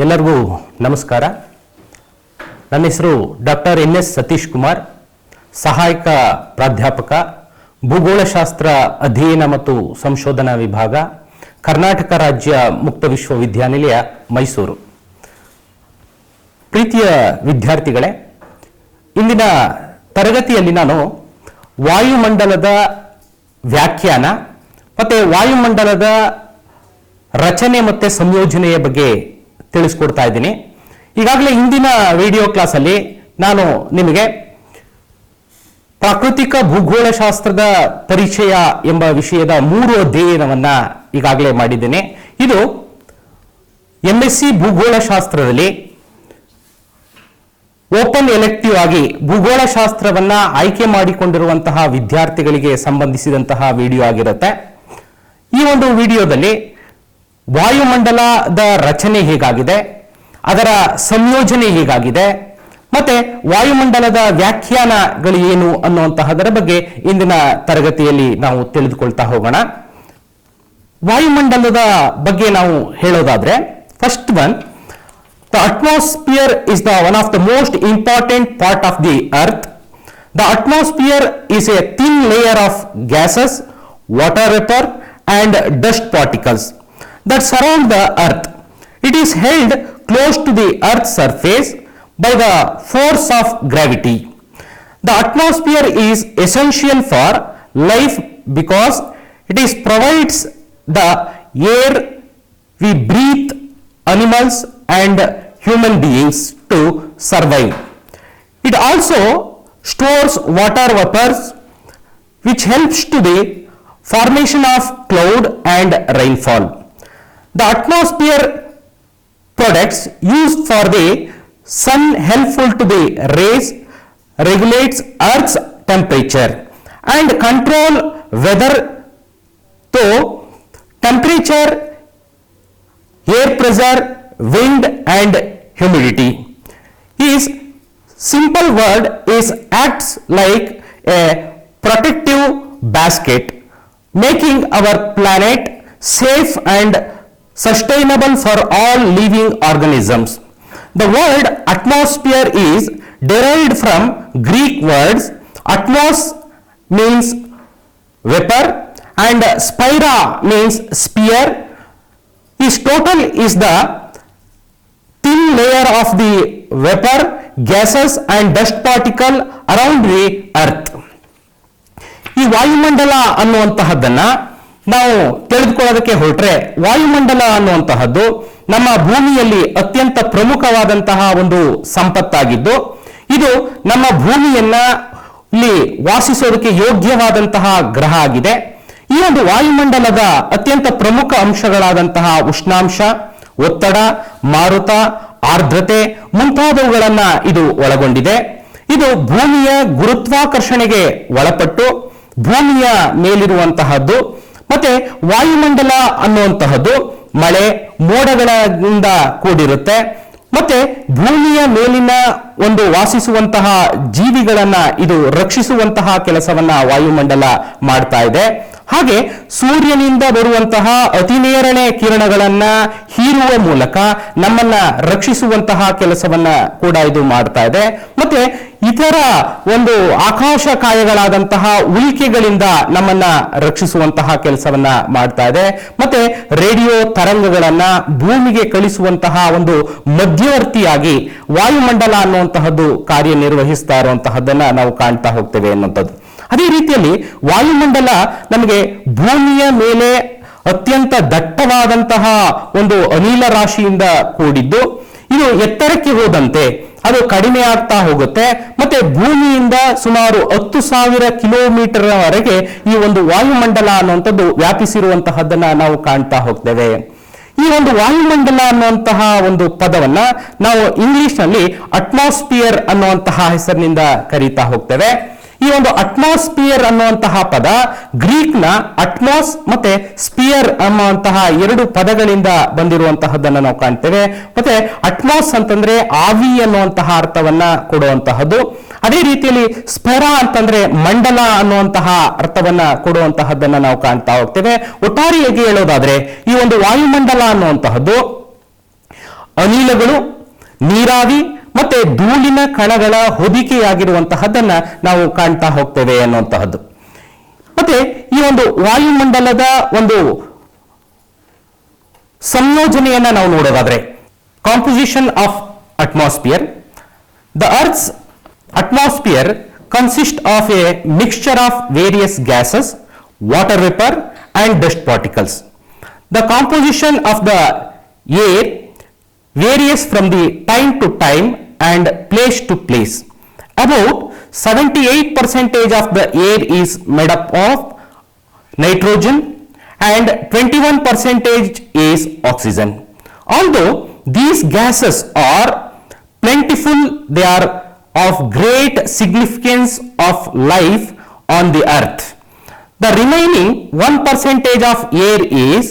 ಎಲ್ಲರಿಗೂ ನಮಸ್ಕಾರ. ನನ್ನ ಹೆಸರು ಡಾಕ್ಟರ್ ಎನ್.ಎಸ್. ಸತೀಶ್ ಕುಮಾರ್, ಸಹಾಯಕ ಪ್ರಾಧ್ಯಾಪಕ, ಭೂಗೋಳಶಾಸ್ತ್ರ ಅಧ್ಯಯನ ಮತ್ತು ಸಂಶೋಧನಾ ವಿಭಾಗ, ಕರ್ನಾಟಕ ರಾಜ್ಯ ಮುಕ್ತ ವಿಶ್ವವಿದ್ಯಾನಿಲಯ, ಮೈಸೂರು. ಪ್ರೀತಿಯ ವಿದ್ಯಾರ್ಥಿಗಳೇ, ಇಂದಿನ ತರಗತಿಯಲ್ಲಿ ನಾನು ವಾಯುಮಂಡಲದ ವ್ಯಾಖ್ಯಾನ ಮತ್ತು ವಾಯುಮಂಡಲದ ರಚನೆ ಮತ್ತು ಸಂಯೋಜನೆಯ ಬಗ್ಗೆ ತಿಳಿಸ್ಕೊಡ್ತಾ ಇದ್ದೀನಿ. ಈಗಾಗಲೇ ಹಿಂದಿನ ವಿಡಿಯೋ ಕ್ಲಾಸಲ್ಲಿ ನಾನು ನಿಮಗೆ ಪ್ರಾಕೃತಿಕ ಭೂಗೋಳಶಾಸ್ತ್ರದ ಪರಿಚಯ ಎಂಬ ವಿಷಯದ 3 ಅಧ್ಯಯನವನ್ನ ಈಗಾಗಲೇ ಮಾಡಿದ್ದೇನೆ. ಇದು MSc ಭೂಗೋಳಶಾಸ್ತ್ರದಲ್ಲಿ ಓಪನ್ ಎಲೆಕ್ಟಿವ್ ಆಗಿ ಭೂಗೋಳಶಾಸ್ತ್ರವನ್ನ ಆಯ್ಕೆ ಮಾಡಿಕೊಂಡಿರುವಂತಹ ವಿದ್ಯಾರ್ಥಿಗಳಿಗೆ ಸಂಬಂಧಿಸಿದಂತಹ ವಿಡಿಯೋ ಆಗಿರುತ್ತೆ. ಈ ಒಂದು ವಿಡಿಯೋದಲ್ಲಿ ವಾಯುಮಂಡಲದ ರಚನೆ ಹೇಗಾಗಿದೆ, ಅದರ ಸಂಯೋಜನೆ ಹೇಗಾಗಿದೆ, ಮತ್ತೆ ವಾಯುಮಂಡಲದ ವ್ಯಾಖ್ಯಾನಗಳು ಏನು ಅನ್ನುವಂತಹದರ ಬಗ್ಗೆ ಇಂದಿನ ತರಗತಿಯಲ್ಲಿ ನಾವು ತಿಳಿದುಕೊಳ್ತಾ ಹೋಗೋಣ. ವಾಯುಮಂಡಲದ ಬಗ್ಗೆ ನಾವು ಹೇಳೋದಾದ್ರೆ, first one, the atmosphere is one of the most important part of the earth. The atmosphere is a thin layer of gases, water vapor and dust particles that surround the earth. It is held close to the earth's surface by the force of gravity. The atmosphere is essential for life because it provides the air we breathe, animals and human beings to survive. It also stores water vapors which helps to the formation of cloud and rainfall. The atmosphere products used for the sun helpful to the rays regulates Earth's temperature and control weather through temperature, air pressure, wind and humidity. His simple word is acts like a protective basket, making our planet safe and sustainable for all living organisms. The word atmosphere is derived from Greek words atmos means vapor and spira means sphere. His total is the thin layer of the vapor, gases and dust particle around the earth. ಈ ವಾಯುಮಂಡಲ ಅನ್ನುವಂತಹದ್ದನ್ನ ನಾವು ತಿಳಿದುಕೊಳ್ಳೋದಕ್ಕೆ ಹೊರಟ್ರೆ, ವಾಯುಮಂಡಲ ಅನ್ನುವಂತಹದ್ದು ನಮ್ಮ ಭೂಮಿಯಲ್ಲಿ ಅತ್ಯಂತ ಪ್ರಮುಖವಾದಂತಹ ಒಂದು ಸಂಪತ್ತಾಗಿದ್ದು, ಇದು ನಮ್ಮ ಭೂಮಿಯನ್ನ ಇಲ್ಲಿ ವಾಸಿಸೋದಕ್ಕೆ ಯೋಗ್ಯವಾದಂತಹ ಗ್ರಹ ಆಗಿದೆ. ಈ ಒಂದು ವಾಯುಮಂಡಲದ ಅತ್ಯಂತ ಪ್ರಮುಖ ಅಂಶಗಳಾದಂತಹ ಉಷ್ಣಾಂಶ, ಒತ್ತಡ, ಮಾರುತ, ಆರ್ದ್ರತೆ ಮುಂತಾದವುಗಳನ್ನ ಇದು ಒಳಗೊಂಡಿದೆ. ಇದು ಭೂಮಿಯ ಗುರುತ್ವಾಕರ್ಷಣೆಗೆ ಒಳಪಟ್ಟು ಭೂಮಿಯ ಮೇಲಿರುವಂತಹದ್ದು. ಮತ್ತೆ ವಾಯುಮಂಡಲ ಅನ್ನುವಂತಹದ್ದು ಮಳೆ, ಮೋಡಗಳಿಂದ ಕೂಡಿರುತ್ತೆ. ಮತ್ತೆ ಭೂಮಿಯ ಮೇಲಿನ ಒಂದು ವಾಸಿಸುವಂತಹ ಜೀವಿಗಳನ್ನ ಇದು ರಕ್ಷಿಸುವಂತಹ ಕೆಲಸವನ್ನ ವಾಯುಮಂಡಲ ಮಾಡ್ತಾ ಇದೆ. ಹಾಗೆ ಸೂರ್ಯನಿಂದ ಬರುವಂತಹ ಅತಿನೇರಳೆ ಕಿರಣಗಳನ್ನ ಹೀರುವ ಮೂಲಕ ನಮ್ಮನ್ನ ರಕ್ಷಿಸುವಂತಹ ಕೆಲಸವನ್ನ ಕೂಡ ಇದು ಮಾಡ್ತಾ ಇದೆ. ಮತ್ತೆ ಇತರ ಒಂದು ಆಕಾಶಕಾಯಗಳಾದಂತಹ ಉಲ್ಕೆಗಳಿಂದ ನಮ್ಮನ್ನ ರಕ್ಷಿಸುವಂತಹ ಕೆಲಸವನ್ನ ಮಾಡ್ತಾ ಇದೆ. ಮತ್ತೆ ರೇಡಿಯೋ ತರಂಗಗಳನ್ನ ಭೂಮಿಗೆ ಕಳಿಸುವಂತಹ ಒಂದು ಮಧ್ಯವರ್ತಿಯಾಗಿ ವಾಯುಮಂಡಲ ಅನ್ನುವಂತಹದ್ದು ಕಾರ್ಯನಿರ್ವಹಿಸ್ತಾ ಇರುವಂತಹದ್ದನ್ನ ನಾವು ಕಾಣ್ತಾ ಹೋಗ್ತೇವೆ ಅನ್ನುವಂಥದ್ದು. ಅದೇ ರೀತಿಯಲ್ಲಿ ವಾಯುಮಂಡಲ ನಮಗೆ ಭೂಮಿಯ ಮೇಲೆ ಅತ್ಯಂತ ದಟ್ಟವಾದಂತಹ ಒಂದು ಅನಿಲ ರಾಶಿಯಿಂದ ಕೂಡಿದ್ದು, ಇದು ಎತ್ತರಕ್ಕೆ ಹೋದಂತೆ ಅದು ಕಡಿಮೆ ಆಗ್ತಾ ಹೋಗುತ್ತೆ. ಮತ್ತೆ ಭೂಮಿಯಿಂದ ಸುಮಾರು 10,000 ಕಿಲೋಮೀಟರ್ ವರೆಗೆ ಈ ಒಂದು ವಾಯುಮಂಡಲ ಅನ್ನುವಂಥದ್ದು ವ್ಯಾಪಿಸಿರುವಂತಹದ್ದನ್ನ ನಾವು ಕಾಣ್ತಾ ಹೋಗ್ತೇವೆ. ಈ ಒಂದು ವಾಯುಮಂಡಲ ಅನ್ನುವಂತಹ ಒಂದು ಪದವನ್ನ ನಾವು ಇಂಗ್ಲಿಷ್ ನಲ್ಲಿ ಅಟ್ಮಾಸ್ಫಿಯರ್ ಅನ್ನುವಂತಹ ಹೆಸರಿನಿಂದ ಕರೀತಾ ಹೋಗ್ತೇವೆ. ಈ ಒಂದು ಅಟ್ಮಾಸ್ಫಿಯರ್ ಅನ್ನುವಂತಹ ಪದ ಗ್ರೀಕ್ನ ಅಟ್ಮಾಸ್ ಮತ್ತೆ ಸ್ಪಿಯರ್ ಅನ್ನುವಂತಹ 2 ಪದಗಳಿಂದ ಬಂದಿರುವಂತಹದ್ದನ್ನು ನಾವು ಕಾಣ್ತೇವೆ. ಮತ್ತೆ ಅಟ್ಮಾಸ್ ಅಂತಂದ್ರೆ ಆವಿ ಅನ್ನುವಂತಹ ಅರ್ಥವನ್ನ ಕೊಡುವಂತಹದ್ದು. ಅದೇ ರೀತಿಯಲ್ಲಿ ಸ್ಪೆರಾ ಅಂತಂದ್ರೆ ಮಂಡಲ ಅನ್ನುವಂತಹ ಅರ್ಥವನ್ನ ಕೊಡುವಂತಹದ್ದನ್ನ ನಾವು ಕಾಣ್ತಾ ಹೋಗ್ತೇವೆ. ಒಟ್ಟಾರೆಯಾಗಿ ಹೇಳೋದಾದ್ರೆ ಈ ಒಂದು ವಾಯುಮಂಡಲ ಅನ್ನುವಂತಹದ್ದು ಅನಿಲಗಳು, ನೀರಾವಿ ಮತ್ತೆ ಧೂಳಿನ ಕಣಗಳ ಹೊದಿಕೆಯಾಗಿರುವಂತಹದ್ದನ್ನ ನಾವು ಕಾಣ್ತಾ ಹೋಗ್ತೇವೆ ಅನ್ನುವಂತಹದ್ದು. ಮತ್ತೆ ಈ ಒಂದು ವಾಯುಮಂಡಲದ ಒಂದು ಸಂಯೋಜನೆಯನ್ನ ನಾವು ನೋಡೋದಾದ್ರೆ, composition of atmosphere. The earth's atmosphere consists of a mixture of various gases, water vapor and dust particles. The composition of the air varies from the time to time and place to place. About 78% of the air is made up of nitrogen and 21% is oxygen. Although these gases are plentiful, they are of great significance of life on the earth. The remaining 1% of air is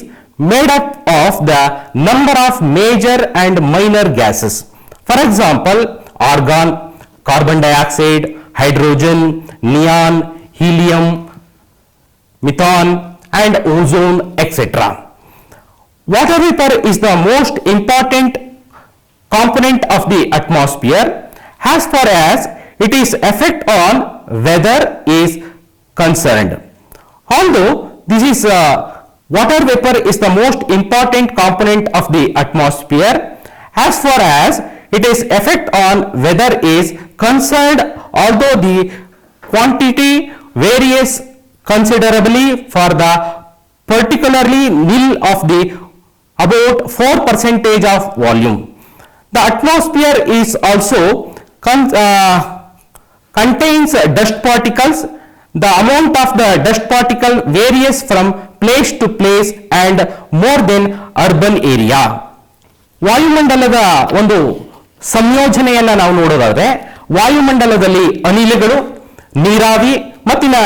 made up of the number of major and minor gases. For example, argon, carbon dioxide, hydrogen, neon, helium, methane and ozone, etc. Water vapor is the most important component of the atmosphere as far as it is effect on weather is concerned. Although this is water vapor is the most important component of the atmosphere as far as it is effect on weather is concerned, although the quantity varies considerably for the particularly nil of the about 4% of volume. The atmosphere is also contains dust particles. The amount of the dust particle varies from place to place and more than urban area. ವಾಯುಮಂಡಲದ ಒಂದು ಸಂಯೋಜನೆಯನ್ನ ನಾವು ನೋಡೋದಾದ್ರೆ, ವಾಯುಮಂಡಲದಲ್ಲಿ ಅನಿಲಗಳು, ನೀರಾವಿ ಮತ್ತಿನ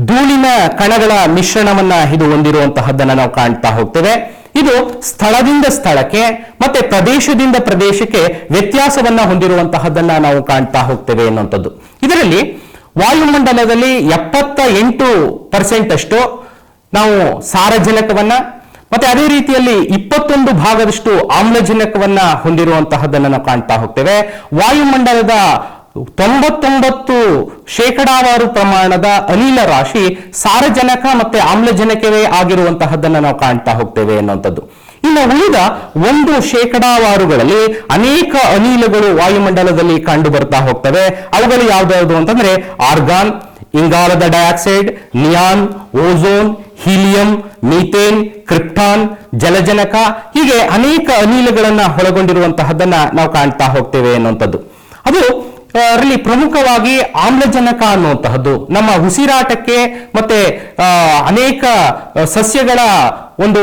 ಧೂಳಿನ ಕಣಗಳ ಮಿಶ್ರಣವನ್ನ ಇದು ಹೊಂದಿರುವಂತಹದ್ದನ್ನ ನಾವು ಕಾಣ್ತಾ ಹೋಗ್ತೇವೆ. ಇದು ಸ್ಥಳದಿಂದ ಸ್ಥಳಕ್ಕೆ ಮತ್ತೆ ಪ್ರದೇಶದಿಂದ ಪ್ರದೇಶಕ್ಕೆ ವ್ಯತ್ಯಾಸವನ್ನ ಹೊಂದಿರುವಂತಹದ್ದನ್ನ ನಾವು ಕಾಣ್ತಾ ಹೋಗ್ತೇವೆ ಅನ್ನುವಂಥದ್ದು. ಇದರಲ್ಲಿ ವಾಯುಮಂಡಲದಲ್ಲಿ 78% ಅಷ್ಟು ನಾವು ಸಾರಜನಕವನ್ನ ಮತ್ತೆ ಅದೇ ರೀತಿಯಲ್ಲಿ 21% ಆಮ್ಲಜನಕವನ್ನ ಹೊಂದಿರುವಂತಹದ್ದನ್ನ ನಾವು ಕಾಣ್ತಾ ಹೋಗ್ತೇವೆ. ವಾಯುಮಂಡಲದ 99% ಪ್ರಮಾಣದ ಅನಿಲ ರಾಶಿ ಸಾರಜನಕ ಮತ್ತೆ ಆಮ್ಲಜನಕವೇ ಆಗಿರುವಂತಹದ್ದನ್ನ ನಾವು ಕಾಣ್ತಾ ಹೋಗ್ತೇವೆ ಅನ್ನುವಂಥದ್ದು. ಇನ್ನು ಉಳಿದ 1% ಅನೇಕ ಅನಿಲಗಳು ವಾಯುಮಂಡಲದಲ್ಲಿ ಕಂಡು ಬರ್ತಾ ಹೋಗ್ತವೆ. ಅವುಗಳು ಯಾವ್ದಾವುದು ಅಂತಂದ್ರೆ ಆರ್ಗಾನ್, ಇಂಗಾಲದ dioxide, neon, ozone, helium, methane, krypton, ಜಲಜನಕ, ಹೀಗೆ ಅನೇಕ ಅನಿಲಗಳನ್ನ ಒಳಗೊಂಡಿರುವಂತಹದ್ದನ್ನ ನಾವು ಕಾಣ್ತಾ ಹೋಗ್ತೇವೆ ಅನ್ನುವಂಥದ್ದು. ಅದು ಅದರಲ್ಲಿ ಪ್ರಮುಖವಾಗಿ ಆಮ್ಲಜನಕ ಅನ್ನುವಂತಹದ್ದು ನಮ್ಮ ಉಸಿರಾಟಕ್ಕೆ ಮತ್ತೆ ಅನೇಕ ಸಸ್ಯಗಳ ಒಂದು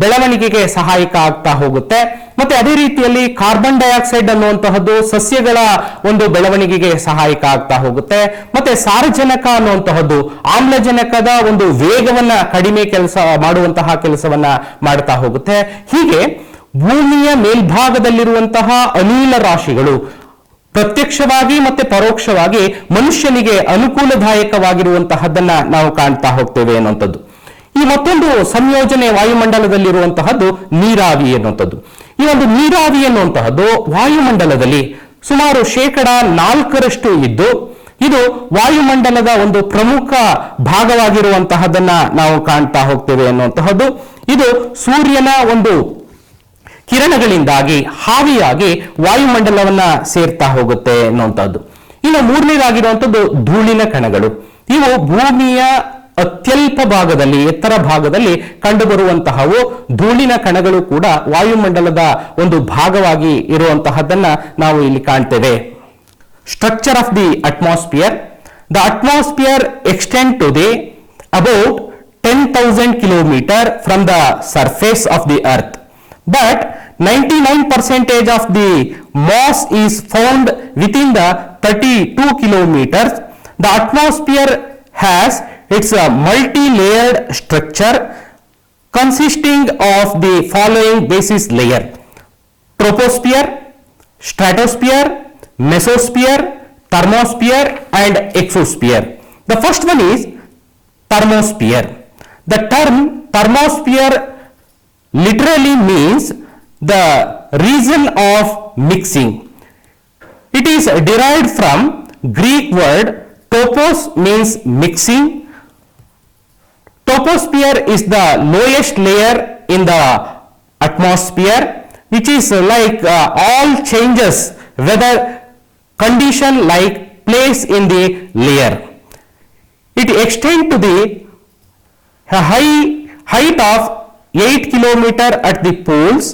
ಬೆಳವಣಿಗೆಗೆ ಸಹಾಯಕ ಆಗ್ತಾ ಹೋಗುತ್ತೆ. ಮತ್ತೆ ಅದೇ ರೀತಿಯಲ್ಲಿ ಕಾರ್ಬನ್ ಡೈಆಕ್ಸೈಡ್ ಅನ್ನುವಂತಹದ್ದು ಸಸ್ಯಗಳ ಒಂದು ಬೆಳವಣಿಗೆಗೆ ಸಹಾಯಕ ಆಗ್ತಾ ಹೋಗುತ್ತೆ. ಮತ್ತೆ ಸಾರಜನಕ ಅನ್ನುವಂತಹದ್ದು ಆಮ್ಲಜನಕದ ಒಂದು ವೇಗವನ್ನ ಕಡಿಮೆ ಮಾಡುವಂತಹ ಕೆಲಸವನ್ನ ಮಾಡ್ತಾ ಹೋಗುತ್ತೆ. ಹೀಗೆ ಭೂಮಿಯ ಮೇಲ್ಭಾಗದಲ್ಲಿರುವಂತಹ ಅನಿಲ ರಾಶಿಗಳು ಪ್ರತ್ಯಕ್ಷವಾಗಿ ಮತ್ತೆ ಪರೋಕ್ಷವಾಗಿ ಮನುಷ್ಯನಿಗೆ ಅನುಕೂಲದಾಯಕವಾಗಿರುವಂತಹದ್ದನ್ನ ನಾವು ಕಾಣ್ತಾ ಹೋಗ್ತೇವೆ ಅನ್ನುವಂಥದ್ದು. ಈ ಮತ್ತೊಂದು ಸಂಯೋಜನೆ ವಾಯುಮಂಡಲದಲ್ಲಿರುವಂತಹದ್ದು ನೀರಾವಿ ಎನ್ನುವಂಥದ್ದು. ಈ ಒಂದು ನೀರಾವಿ ಎನ್ನುವಂತಹದ್ದು ವಾಯುಮಂಡಲದಲ್ಲಿ ಸುಮಾರು 4% ಇದ್ದು ಇದು ವಾಯುಮಂಡಲದ ಒಂದು ಪ್ರಮುಖ ಭಾಗವಾಗಿರುವಂತಹದ್ದನ್ನ ನಾವು ಕಾಣ್ತಾ ಹೋಗ್ತೇವೆ ಅನ್ನುವಂತಹದ್ದು. ಇದು ಸೂರ್ಯನ ಒಂದು ಕಿರಣಗಳಿಂದಾಗಿ ಹಾವಿಯಾಗಿ ವಾಯುಮಂಡಲವನ್ನ ಸೇರ್ತಾ ಹೋಗುತ್ತೆ ಅನ್ನುವಂಥದ್ದು. ಇನ್ನು ಮೂರನೇದಾಗಿರುವಂಥದ್ದು ಧೂಳಿನ ಕಣಗಳು. ಇವು ಭೂಮಿಯ ಅತ್ಯಲ್ಪ ಭಾಗದಲ್ಲಿ ಎತ್ತರ ಭಾಗದಲ್ಲಿ ಕಂಡುಬರುವಂತಹವು ಧೂಳಿನ ಕಣಗಳು ಕೂಡ ವಾಯುಮಂಡಲದ ಒಂದು ಭಾಗವಾಗಿ ಇರುವಂತಹದ್ದನ್ನ ನಾವು ಇಲ್ಲಿ ಕಾಣ್ತೇವೆ. Structure of the atmosphere. The atmosphere extend to the about 10,000 kilometer from the surface of the earth. But 99% of the mass is found within the 32 kilometers. The atmosphere has its multi-layered structure consisting of the following basis layer: troposphere, stratosphere, mesosphere, thermosphere and exosphere. The first one is thermosphere. The term thermosphere literally means the region of mixing. It is derived from Greek word topos, means mixing. Troposphere is the lowest layer in the atmosphere, which is like all changes, weather condition like place in the layer. It extends to the height of 8 kilometers at the poles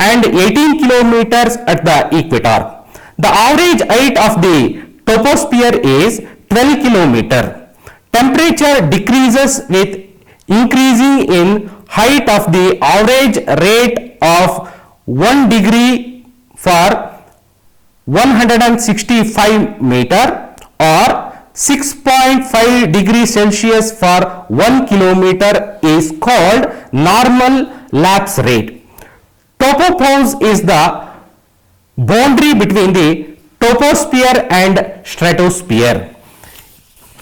and 18 kilometers at the equator. The average height of the troposphere is 12 kilometers. Temperature decreases with increasing in height of the average rate of 1 degree for 165 meter or 6.5 degrees Celsius for 1 kilometer is called normal lapse rate. Tropopause is the boundary between the troposphere and stratosphere.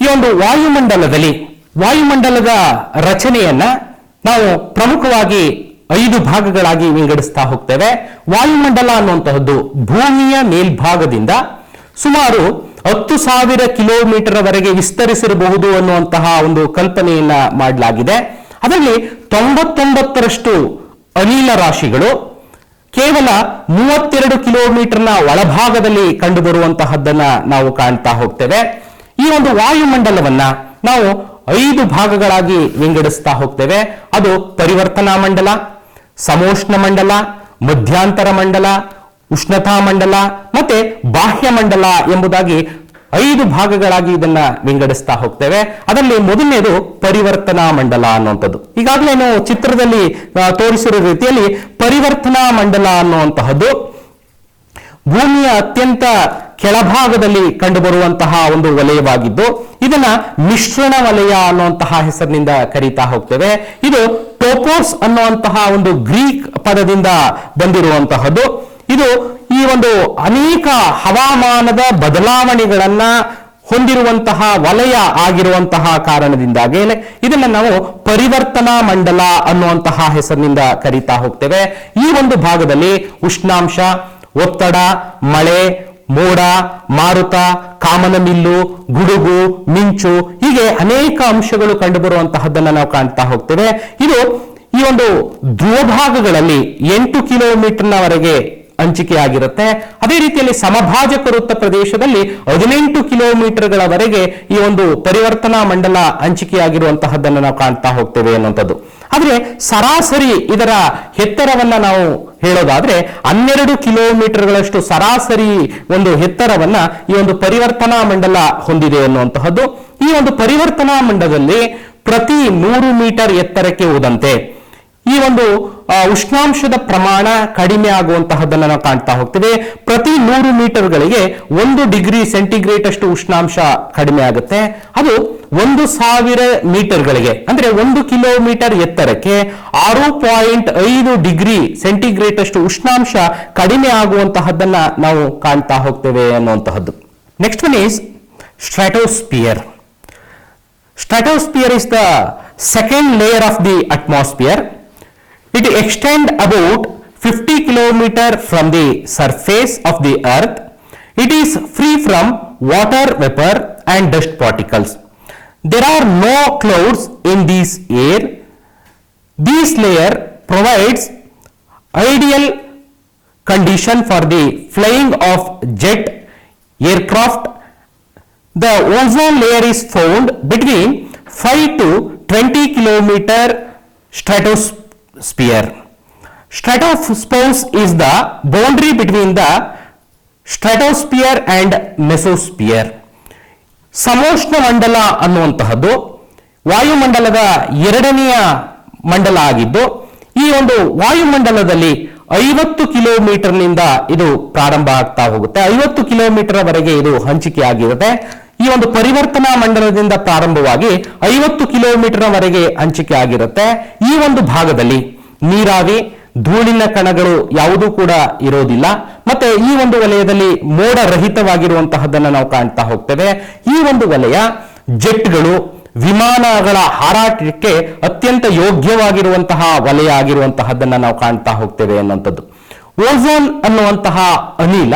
ಈ ಒಂದು ವಾಯುಮಂಡಲದ ರಚನೆಯನ್ನ ನಾವು ಪ್ರಮುಖವಾಗಿ 5 ಭಾಗಗಳಾಗಿ ವಿಂಗಡಿಸ್ತಾ ಹೋಗ್ತೇವೆ. ವಾಯುಮಂಡಲ ಅನ್ನುವಂತಹದ್ದು ಭೂಮಿಯ ಮೇಲ್ಭಾಗದಿಂದ ಸುಮಾರು 10,000 kilometre ವರೆಗೆ ವಿಸ್ತರಿಸಿರಬಹುದು ಅನ್ನುವಂತಹ ಒಂದು ಕಲ್ಪನೆಯನ್ನ ಮಾಡಲಾಗಿದೆ. ಅದರಲ್ಲಿ 99% ಅನಿಲ ರಾಶಿಗಳು ಕೇವಲ 32 ಕಿಲೋಮೀಟರ್ನ ಒಳಭಾಗದಲ್ಲಿ ಕಂಡುಬರುವಂತಹದ್ದನ್ನ ನಾವು ಕಾಣ್ತಾ ಹೋಗ್ತೇವೆ. ಈ ಒಂದು ವಾಯುಮಂಡಲವನ್ನ ನಾವು 5 ಭಾಗಗಳಾಗಿ ವಿಂಗಡಿಸ್ತಾ ಹೋಗ್ತೇವೆ. ಅದು ಪರಿವರ್ತನಾ ಮಂಡಲ, ಸಮೋಷ್ಣ ಮಂಡಲ, ಮಧ್ಯಾಂತರ ಮಂಡಲ, ಉಷ್ಣತಾ ಮಂಡಲ ಮತ್ತೆ ಬಾಹ್ಯ ಮಂಡಲ ಎಂಬುದಾಗಿ 5 ಭಾಗಗಳಾಗಿ ಇದನ್ನ ವಿಂಗಡಿಸ್ತಾ ಹೋಗ್ತೇವೆ. ಅದರಲ್ಲಿ ಮೊದಲನೇದು ಪರಿವರ್ತನಾ ಮಂಡಲ ಅನ್ನುವಂಥದ್ದು. ಈಗಾಗಲೇ ನಾವು ಚಿತ್ರದಲ್ಲಿ ತೋರಿಸಿರೋ ರೀತಿಯಲ್ಲಿ ಪರಿವರ್ತನಾ ಮಂಡಲ ಅನ್ನುವಂತಹದ್ದು ಭೂಮಿಯ ಅತ್ಯಂತ ಕೆಳಭಾಗದಲ್ಲಿ ಕಂಡುಬರುವಂತಹ ಒಂದು ವಲಯವಾಗಿದ್ದು ಇದನ್ನ ಮಿಶ್ರಣ ವಲಯ ಅನ್ನುವಂತಹ ಹೆಸರಿನಿಂದ ಕರೀತಾ ಹೋಗ್ತೇವೆ. ಇದು ಟೋಪೋಸ್ ಅನ್ನುವಂತಹ ಒಂದು ಗ್ರೀಕ್ ಪದದಿಂದ ಬಂದಿರುವಂತಹದ್ದು. ಇದು ಈ ಒಂದು ಅನೇಕ ಹವಾಮಾನದ ಬದಲಾವಣೆಗಳನ್ನ ಹೊಂದಿರುವಂತಹ ವಲಯ ಆಗಿರುವಂತಹ ಕಾರಣದಿಂದಾಗಿ ಇದನ್ನ ನಾವು ಪರಿವರ್ತನಾ ಮಂಡಲ ಅನ್ನುವಂತಹ ಹೆಸರಿನಿಂದ ಕರೀತಾ ಹೋಗ್ತೇವೆ. ಈ ಒಂದು ಭಾಗದಲ್ಲಿ ಉಷ್ಣಾಂಶ, ಒತ್ತಡ, ಮಳೆ, ಮೋಡ, ಮಾರುತ, ಕಾಮನಬಿಲ್ಲು, ಗುಡುಗು, ಮಿಂಚು ಹೀಗೆ ಅನೇಕ ಅಂಶಗಳು ಕಂಡುಬರುವಂತಹದ್ದನ್ನು ನಾವು ಕಾಣ್ತಾ ಹೋಗ್ತೇವೆ. ಇದು ಈ ಒಂದು ಧ್ರುವ ಭಾಗಗಳಲ್ಲಿ 8 ಕಿಲೋಮೀಟರ್ನವರೆಗೆ ಹಂಚಿಕೆಯಾಗಿರುತ್ತೆ. ಅದೇ ರೀತಿಯಲ್ಲಿ ಸಮಭಾಜಕ ವೃತ್ತ ಪ್ರದೇಶದಲ್ಲಿ 18 ಕಿಲೋಮೀಟರ್ಗಳವರೆಗೆ ಈ ಒಂದು ಪರಿವರ್ತನಾ ಮಂಡಲ ಹಂಚಿಕೆಯಾಗಿರುವಂತಹದ್ದನ್ನು ನಾವು ಕಾಣ್ತಾ ಹೋಗ್ತೇವೆ ಅನ್ನುವಂಥದ್ದು. ಆದ್ರೆ ಸರಾಸರಿ ಇದರ ಎತ್ತರವನ್ನ ನಾವು ಹೇಳೋದಾದ್ರೆ 12 ಕಿಲೋಮೀಟರ್ಗಳಷ್ಟು ಸರಾಸರಿ ಒಂದು ಎತ್ತರವನ್ನ ಈ ಒಂದು ಪರಿವರ್ತನಾ ಮಂಡಲ ಹೊಂದಿದೆ ಅನ್ನುವಂತಹದ್ದು. ಈ ಒಂದು ಪರಿವರ್ತನಾ ಮಂಡಲದಲ್ಲಿ ಪ್ರತಿ 100 ಮೀಟರ್ ಎತ್ತರಕ್ಕೆ ಹೋದಂತೆ ಈ ಒಂದು ಉಷ್ಣಾಂಶದ ಪ್ರಮಾಣ ಕಡಿಮೆ ಆಗುವಂತಹದ್ದನ್ನು ನಾವು ಕಾಣ್ತಾ ಹೋಗ್ತೇವೆ. ಪ್ರತಿ 100 ಮೀಟರ್ಗಳಿಗೆ 1 ಡಿಗ್ರಿ ಸೆಂಟಿಗ್ರೇಡ್ ಅಷ್ಟು ಉಷ್ಣಾಂಶ ಕಡಿಮೆ ಆಗುತ್ತೆ. ಅದು 1,000 ಮೀಟರ್ಗಳಿಗೆ ಅಂದ್ರೆ 1 ಕಿಲೋಮೀಟರ್ ಎತ್ತರಕ್ಕೆ 6.5 ಡಿಗ್ರಿ ಸೆಂಟಿಗ್ರೇಡ್ ಅಷ್ಟು ಉಷ್ಣಾಂಶ ಕಡಿಮೆ ಆಗುವಂತಹದ್ದನ್ನ ನಾವು ಕಾಣ್ತಾ ಹೋಗ್ತೇವೆ ಅನ್ನುವಂತಹದ್ದು. Next one is stratosphere. Stratosphere is the second layer of the atmosphere. It extends about 50 kilometers from the surface of the earth. It is free from water vapor and dust particles. There are no clouds in this air. This layer provides ideal condition for the flying of jet aircraft. The ozone layer is found between 5 to 20 kilometer stratosphere. Stratopause is the boundary between the stratosphere and mesosphere. ಸಮೋಷ್ಣ ಮಂಡಲ ಅನ್ನುವಂತಹದ್ದು ವಾಯುಮಂಡಲದ 2ನೆಯ ಮಂಡಲ ಆಗಿದ್ದು ಈ ಒಂದು ವಾಯುಮಂಡಲದಲ್ಲಿ 50 ಕಿಲೋಮೀಟರ್ನಿಂದ ಇದು ಪ್ರಾರಂಭ ಆಗ್ತಾ ಹೋಗುತ್ತೆ. 50 kilometre ವರೆಗೆ ಇದು ಹಂಚಿಕೆ ಆಗಿರುತ್ತೆ. ಈ ಒಂದು ಪರಿವರ್ತನಾ ಮಂಡಲದಿಂದ ಪ್ರಾರಂಭವಾಗಿ 50 ಕಿಲೋಮೀಟರ್ ವರೆಗೆ ಹಂಚಿಕೆ ಆಗಿರುತ್ತೆ. ಈ ಒಂದು ಭಾಗದಲ್ಲಿ ನೀರಾವಿ, ಧೂಳಿನ ಕಣಗಳು ಯಾವುದೂ ಕೂಡ ಇರೋದಿಲ್ಲ. ಮತ್ತೆ ಈ ಒಂದು ವಲಯದಲ್ಲಿ ಮೋಡ ರಹಿತವಾಗಿರುವಂತಹದ್ದನ್ನು ನಾವು ಕಾಣ್ತಾ ಹೋಗ್ತೇವೆ. ಈ ಒಂದು ವಲಯ ಜೆಟ್ಗಳು, ವಿಮಾನಗಳ ಹಾರಾಟಕ್ಕೆ ಅತ್ಯಂತ ಯೋಗ್ಯವಾಗಿರುವಂತಹ ವಲಯ ಆಗಿರುವಂತಹದ್ದನ್ನ ನಾವು ಕಾಣ್ತಾ ಹೋಗ್ತೇವೆ ಅನ್ನುವಂಥದ್ದು. ಓಝೋನ್ ಅನ್ನುವಂತಹ ಅನಿಲ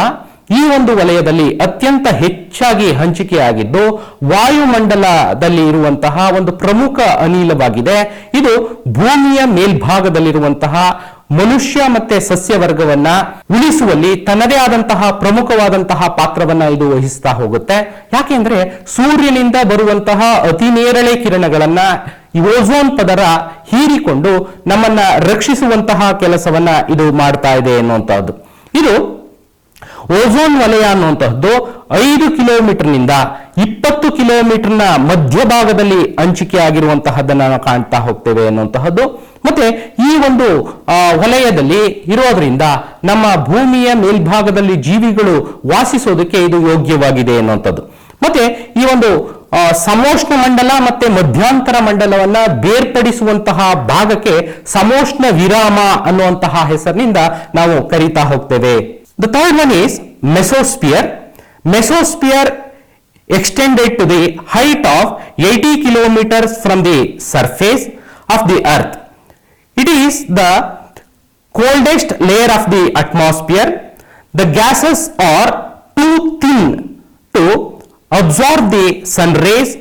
ಈ ಒಂದು ವಲಯದಲ್ಲಿ ಅತ್ಯಂತ ಹೆಚ್ಚಾಗಿ ಹಂಚಿಕೆಯಾಗಿದ್ದು ವಾಯುಮಂಡಲದಲ್ಲಿ ಇರುವಂತಹ ಒಂದು ಪ್ರಮುಖ ಅನಿಲವಾಗಿದೆ. ಇದು ಭೂಮಿಯ ಮೇಲ್ಭಾಗದಲ್ಲಿರುವಂತಹ ಮನುಷ್ಯ ಮತ್ತೆ ಸಸ್ಯ ವರ್ಗವನ್ನ ಉಳಿಸುವಲ್ಲಿ ತನ್ನದೇ ಆದಂತಹ ಪ್ರಮುಖವಾದಂತಹ ಪಾತ್ರವನ್ನ ಇದು ವಹಿಸ್ತಾ ಹೋಗುತ್ತೆ. ಯಾಕೆಂದ್ರೆ ಸೂರ್ಯನಿಂದ ಬರುವಂತಹ ಅತಿ ನೇರಳೆ ಕಿರಣಗಳನ್ನ ಈ ಓಝೋನ್ ಪದರ ಹೀರಿಕೊಂಡು ನಮ್ಮನ್ನ ರಕ್ಷಿಸುವಂತಹ ಕೆಲಸವನ್ನ ಇದು ಮಾಡ್ತಾ ಇದೆ ಎನ್ನುವಂತಹದ್ದು. ಇದು ಓಝೋನ್ ವಲಯ ಅನ್ನುವಂತಹದ್ದು 5 ಕಿಲೋಮೀಟರ್ನಿಂದ 20 ಕಿಲೋಮೀಟರ್ನ ಮಧ್ಯಭಾಗದಲ್ಲಿ ಹಂಚಿಕೆ ಆಗಿರುವಂತಹದ್ದನ್ನು ನಾವು ಕಾಣ್ತಾ ಹೋಗ್ತೇವೆ ಅನ್ನುವಂತಹದ್ದು. ಮತ್ತೆ ಈ ಒಂದು ವಲಯದಲ್ಲಿ ಇರೋದ್ರಿಂದ ನಮ್ಮ ಭೂಮಿಯ ಮೇಲ್ಭಾಗದಲ್ಲಿ ಜೀವಿಗಳು ವಾಸಿಸೋದಕ್ಕೆ ಇದು ಯೋಗ್ಯವಾಗಿದೆ ಅನ್ನುವಂಥದ್ದು. ಮತ್ತೆ ಈ ಒಂದು ಸಮೋಷ್ಣ ಮಂಡಲ ಮತ್ತೆ ಮಧ್ಯಾಂತರ ಮಂಡಲವನ್ನ ಬೇರ್ಪಡಿಸುವಂತಹ ಭಾಗಕ್ಕೆ ಸಮೋಷ್ಣ ವಿರಾಮ ಅನ್ನುವಂತಹ ಹೆಸರಿನಿಂದ ನಾವು ಕರೀತಾ ಹೋಗ್ತೇವೆ. The third one is mesosphere. Mesosphere extended to the height of 80 kilometers from the surface of the earth. It is the coldest layer of the atmosphere. The gases are too thin to absorb the sun rays.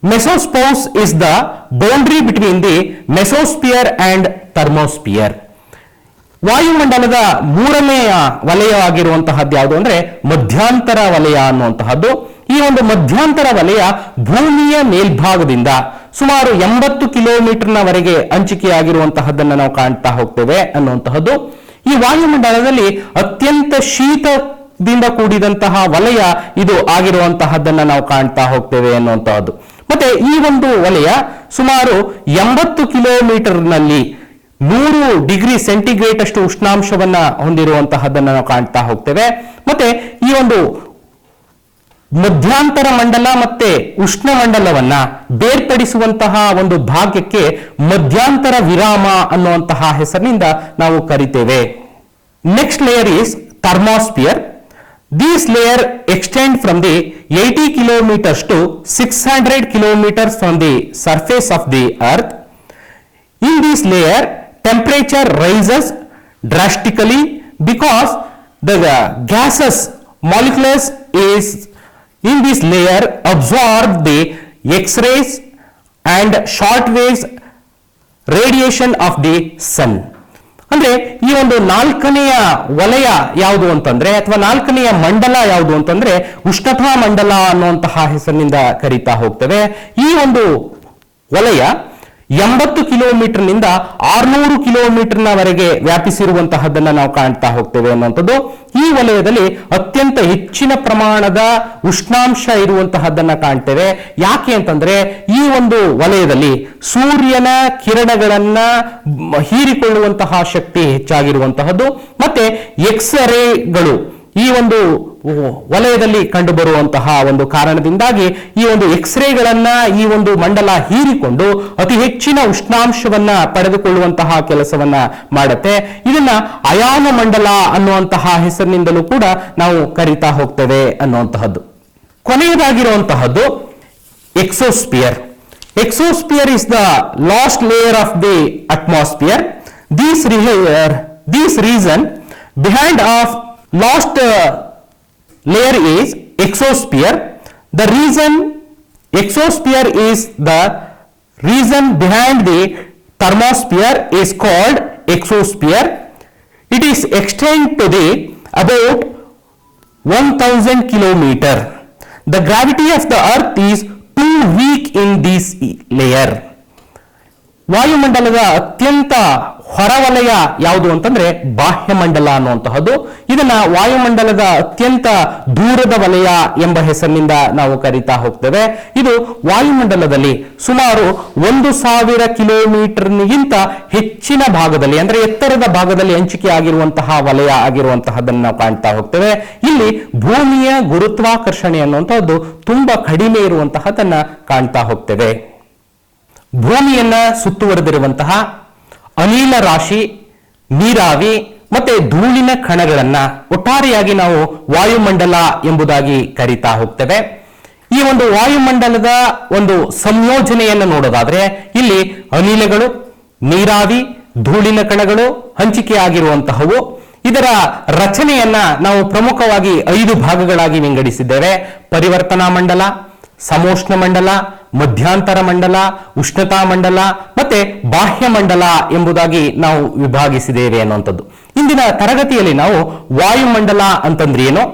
Mesosphere is the boundary between the mesosphere and thermosphere. ವಾಯುಮಂಡಲದ ಮೂರನೆಯ ವಲಯ ಆಗಿರುವಂತಹದ್ದು ಯಾವುದು ಅಂದ್ರೆ ಮಧ್ಯಾಂತರ ವಲಯ ಅನ್ನುವಂತಹದ್ದು. ಈ ಒಂದು ಮಧ್ಯಾಂತರ ವಲಯ ಭೂಮಿಯ ಮೇಲ್ಭಾಗದಿಂದ ಸುಮಾರು 80 ಕಿಲೋಮೀಟರ್ನವರೆಗೆ ಹಂಚಿಕೆಯಾಗಿರುವಂತಹದ್ದನ್ನು ನಾವು ಕಾಣ್ತಾ ಹೋಗ್ತೇವೆ ಅನ್ನುವಂತಹದ್ದು. ಈ ವಾಯುಮಂಡಲದಲ್ಲಿ ಅತ್ಯಂತ ಶೀತದಿಂದ ಕೂಡಿದಂತಹ ವಲಯ ಇದು ಆಗಿರುವಂತಹದ್ದನ್ನು ನಾವು ಕಾಣ್ತಾ ಹೋಗ್ತೇವೆ ಅನ್ನುವಂತಹದ್ದು. ಮತ್ತೆ ಈ ಒಂದು ವಲಯ ಸುಮಾರು 80 ಕಿಲೋಮೀಟರ್ನಲ್ಲಿ 100 ಡಿಗ್ರಿ ಸೆಂಟಿಗ್ರೇಡ್ ಅಷ್ಟು ಉಷ್ಣಾಂಶವನ್ನ ಹೊಂದಿರುವಂತಹದ್ದನ್ನು ನಾವು ಕಾಣ್ತಾ ಹೋಗ್ತೇವೆ. ಮತ್ತೆ ಈ ಒಂದು ಮಧ್ಯಾಂತರ ಮಂಡಲ ಮತ್ತೆ ಉಷ್ಣ ಮಂಡಲವನ್ನ ಬೇರ್ಪಡಿಸುವಂತಹ ಒಂದು ಭಾಗಕ್ಕೆ ಮಧ್ಯಾಂತರ ವಿರಾಮ ಅನ್ನುವಂತಹ ಹೆಸರಿನಿಂದ ನಾವು ಕರಿತೇವೆ. Next layer is thermosphere. This layer extend from the 80 kilometers to 600 kilometers from the surface of the earth. In this layer, temperature rises drastically because the gases molecules is in this layer absorb the X-rays and short waves radiation of the sun. ಅಂದ್ರೆ ಈ ಒಂದು ನಾಲ್ಕನೆಯ ವಲಯ ಯಾವುದು ಅಂತಂದ್ರೆ ಅಥವಾ ನಾಲ್ಕನೆಯ ಮಂಡಲ ಯಾವುದು ಅಂತಂದ್ರೆ ಉಷ್ಣತಾ ಮಂಡಲ ಅನ್ನುವಂತಹ ಹೆಸರಿನಿಂದ ಕರೀತಾ ಹೋಗ್ತೇವೆ. ಈ ಒಂದು ವಲಯ 80 ಕಿಲೋಮೀಟರ್ನಿಂದ 600 ಕಿಲೋಮೀಟರ್ನವರೆಗೆ ವ್ಯಾಪಿಸಿರುವಂತಹದ್ದನ್ನು ನಾವು ಕಾಣ್ತಾ ಹೋಗ್ತೇವೆ ಅನ್ನುವಂಥದ್ದು. ಈ ವಲಯದಲ್ಲಿ ಅತ್ಯಂತ ಹೆಚ್ಚಿನ ಪ್ರಮಾಣದ ಉಷ್ಣಾಂಶ ಇರುವಂತಹದ್ದನ್ನ ಕಾಣ್ತೇವೆ. ಯಾಕೆ ಅಂತಂದ್ರೆ ಈ ಒಂದು ವಲಯದಲ್ಲಿ ಸೂರ್ಯನ ಕಿರಣಗಳನ್ನ ಹೀರಿಕೊಳ್ಳುವಂತಹ ಶಕ್ತಿ ಹೆಚ್ಚಾಗಿರುವಂತಹದ್ದು. ಮತ್ತೆ ಎಕ್ಸ್ರೇಗಳು ಈ ಒಂದು ವಲಯದಲ್ಲಿ ಕಂಡು ಬರುವಂತಹ ಒಂದು ಕಾರಣದಿಂದಾಗಿ ಈ ಒಂದು ಎಕ್ಸ್ರೇಗಳನ್ನ ಈ ಒಂದು ಮಂಡಲ ಹೀರಿಕೊಂಡು ಅತಿ ಹೆಚ್ಚಿನ ಉಷ್ಣಾಂಶವನ್ನ ಪಡೆದುಕೊಳ್ಳುವಂತಹ ಕೆಲಸವನ್ನ ಮಾಡುತ್ತೆ. ಇದನ್ನ ಅಯಾನ ಮಂಡಲ ಅನ್ನುವಂತಹ ಹೆಸರಿನಿಂದಲೂ ಕೂಡ ನಾವು ಕರಿತಾ ಹೋಗ್ತೇವೆ ಅನ್ನುವಂತಹದ್ದು. ಕೊನೆಯದಾಗಿರುವಂತಹದ್ದು exosphere. Exosphere is the last layer of the atmosphere. This region behind of last layer is exosphere. The reason exosphere is the region behind the thermosphere is called exosphere. It is extend to the about 1000 kilometer. The gravity of the earth is too weak in this layer. ವಾಯುಮಂಡಲದ ಅತ್ಯಂತ ಹೊರವಲಯ ಯಾವುದು ಅಂತಂದ್ರೆ ಬಾಹ್ಯಮಂಡಲ ಅನ್ನುವಂತಹದ್ದು. ಇದನ್ನ ವಾಯುಮಂಡಲದ ಅತ್ಯಂತ ದೂರದ ವಲಯ ಎಂಬ ಹೆಸರಿನಿಂದ ನಾವು ಕರೀತಾ ಹೋಗ್ತೇವೆ. ಇದು ವಾಯುಮಂಡಲದಲ್ಲಿ ಸುಮಾರು 1000 ಕಿಲೋಮೀಟರ್ಗಿಂತ ಹೆಚ್ಚಿನ ಭಾಗದಲ್ಲಿ ಅಂದ್ರೆ ಎತ್ತರದ ಭಾಗದಲ್ಲಿ ಹಂಚಿಕೆ ಆಗಿರುವಂತಹ ವಲಯ ಆಗಿರುವಂತಹದನ್ನು ನಾವು ಕಾಣ್ತಾ ಹೋಗ್ತೇವೆ. ಇಲ್ಲಿ ಭೂಮಿಯ ಗುರುತ್ವಾಕರ್ಷಣೆ ಅನ್ನುವಂತಹದ್ದು ತುಂಬಾ ಕಡಿಮೆ ಇರುವಂತಹದನ್ನ ಕಾಣ್ತಾ ಹೋಗ್ತೇವೆ. ಭೂಮಿಯನ್ನ ಸುತ್ತುವರೆದಿರುವಂತಹ ಅನಿಲ ರಾಶಿ, ನೀರಾವಿ ಮತ್ತೆ ಧೂಳಿನ ಕಣಗಳನ್ನ ಒಟ್ಟಾರೆಯಾಗಿ ನಾವು ವಾಯುಮಂಡಲ ಎಂಬುದಾಗಿ ಕರೀತಾ ಹೋಗ್ತೇವೆ. ಈ ಒಂದು ವಾಯುಮಂಡಲದ ಒಂದು ಸಂಯೋಜನೆಯನ್ನು ನೋಡೋದಾದ್ರೆ ಇಲ್ಲಿ ಅನಿಲಗಳು, ನೀರಾವಿ, ಧೂಳಿನ ಕಣಗಳು ಹಂಚಿಕೆ ಆಗಿರುವಂತಹವು. ಇದರ ರಚನೆಯನ್ನ ನಾವು ಪ್ರಮುಖವಾಗಿ 5 ಭಾಗಗಳಾಗಿ ವಿಂಗಡಿಸಿದ್ದೇವೆ. ಪರಿವರ್ತನಾ ಮಂಡಲ, ಸಮೋಷ್ಣ ಮಂಡಲ, ಮಧ್ಯಂತರ ಮಂಡಲ, ಉಷ್ಣತಾ ಮಂಡಲ ಮತ್ತೆ ಬಾಹ್ಯ ಮಂಡಲ ಎಂಬುದಾಗಿ ನಾವು ವಿಭಾಗಿಸಿದ್ದೇವೆ ಅನ್ನುವಂಥದ್ದು. ಇಂದಿನ ತರಗತಿಯಲ್ಲಿ ನಾವು ವಾಯುಮಂಡಲ ಅಂತಂದ್ರೆ ಏನು,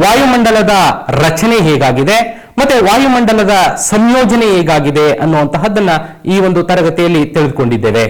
ವಾಯುಮಂಡಲದ ರಚನೆ ಹೇಗಾಗಿದೆ ಮತ್ತೆ ವಾಯುಮಂಡಲದ ಸಂಯೋಜನೆ ಹೇಗಾಗಿದೆ ಅನ್ನುವಂತಹದ್ದನ್ನ ಈ ಒಂದು ತರಗತಿಯಲ್ಲಿ ತಿಳಿದುಕೊಂಡಿದ್ದೇವೆ.